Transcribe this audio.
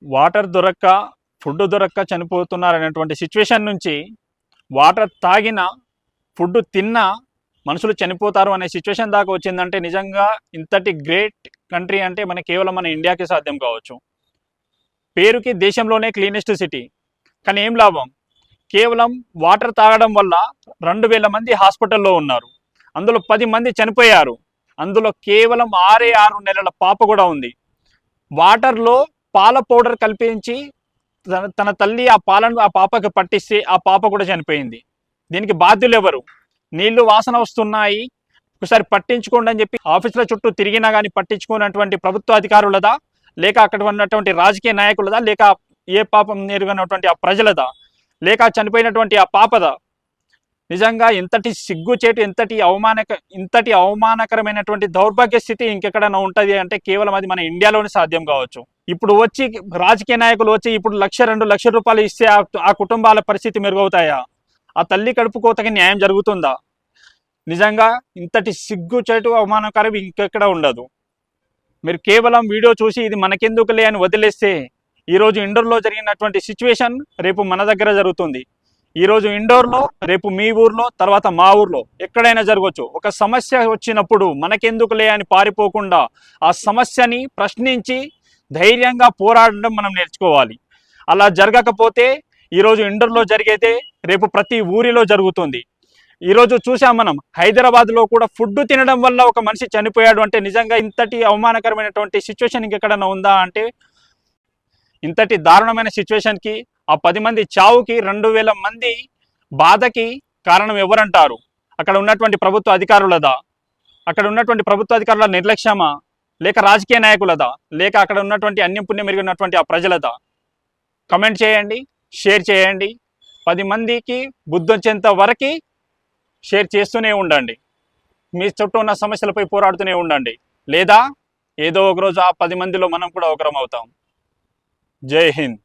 Water దొరక్క food దొరక్క చనిపోతున్నారనేటువంటి situation నుంచి వాటర్ తాగిన ఫుడ్ తిన్నా మనుషులు చనిపోతారు అనే సిచ్యువేషన్ దాకా వచ్చిందంటే నిజంగా ఇంతటి గ్రేట్ కంట్రీ అంటే మన కేవలం మన ఇండియాకి సాధ్యం కావచ్చు. పేరుకి దేశంలోనే క్లీనెస్ట్ సిటీ, కానీ ఏం లాభం? కేవలం వాటర్ తాగడం వల్ల 2000 మంది హాస్పిటల్లో ఉన్నారు, అందులో 10 మంది చనిపోయారు. అందులో కేవలం 6 నెలల పాప కూడా ఉంది. వాటర్లో పాల పౌడర్ కల్పించి తన తల్లి ఆ పాలను ఆ పాపకి పట్టిస్తే ఆ పాప కూడా చనిపోయింది. దీనికి బాధ్యులు ఎవరు? నీళ్లు వాసన వస్తున్నాయి, ఒకసారి పట్టించుకోండి అని చెప్పి ఆఫీసుల చుట్టూ తిరిగినా కానీ పట్టించుకున్నటువంటి ప్రభుత్వ అధికారులదా, లేక అక్కడ ఉన్నటువంటి రాజకీయ నాయకులదా, లేక ఏ పాపం నేరుగనటువంటి ఆ ప్రజలదా, లేక చనిపోయినటువంటి ఆ పాపదా? నిజంగా ఇంతటి సిగ్గుచేటు, ఇంతటి అవమానకరమైనటువంటి దౌర్భాగ్య స్థితి ఇంకెక్కడైనా ఉంటుంది అంటే కేవలం అది మన ఇండియాలోనే సాధ్యం కావచ్చు. ఇప్పుడు వచ్చి రాజకీయ నాయకులు వచ్చి ఇప్పుడు 1-2 లక్షల రూపాయలు ఇస్తే ఆ కుటుంబాల పరిస్థితి మెరుగవుతాయా? ఆ తల్లి కడుపు కోతకి న్యాయం జరుగుతుందా? నిజంగా ఇంతటి సిగ్గుచేటు అవమానకరం ఇంకెక్కడ ఉండదు. మీరు కేవలం వీడియో చూసి ఇది మనకెందుకులే అని వదిలేస్తే ఈరోజు ఇండోర్లో జరిగినటువంటి సిచ్యువేషన్ రేపు మన దగ్గర జరుగుతుంది. ఈరోజు ఇండోర్లో, రేపు మీ ఊర్లో, తర్వాత మా ఊర్లో ఎక్కడైనా జరగవచ్చు. ఒక సమస్య వచ్చినప్పుడు మనకెందుకులే అని పారిపోకుండా ఆ సమస్యని ప్రశ్నించి ధైర్యంగా పోరాడడం మనం నేర్చుకోవాలి. అలా జరగకపోతే ఈరోజు ఇండోర్లో జరిగేదే రేపు ప్రతి ఊరిలో జరుగుతుంది. ఈరోజు చూసాం మనం హైదరాబాద్లో కూడా ఫుడ్ తినడం వల్ల ఒక మనిషి చనిపోయాడు అంటే నిజంగా ఇంతటి అవమానకరమైనటువంటి సిచ్యువేషన్ ఇంకెక్కడైనా ఉందా అంటే ఇంతటి దారుణమైన సిచ్యువేషన్కి ఆ 10 మంది చావుకి 2000 మంది బాధకి కారణం ఎవరంటారు? అక్కడ ఉన్నటువంటి ప్రభుత్వ అధికారులదా? అక్కడ ఉన్నటువంటి ప్రభుత్వ అధికారుల నిర్లక్ష్యమా? లేక రాజకీయ నాయకులదా? లేక అక్కడ ఉన్నటువంటి అన్యం పుణ్యం మెరిగినటువంటి ఆ ప్రజలదా? కమెంట్ చేయండి, షేర్ చేయండి. 10 మందికి బుద్ధొచ్చేంత వరకు షేర్ చేస్తూనే ఉండండి. మీ చుట్టూ ఉన్న సమస్యలపై పోరాడుతూనే ఉండండి. లేదా ఏదో ఒక రోజు ఆ 10 మందిలో మనం కూడా ఒకరం అవుతాం. జై హింద్.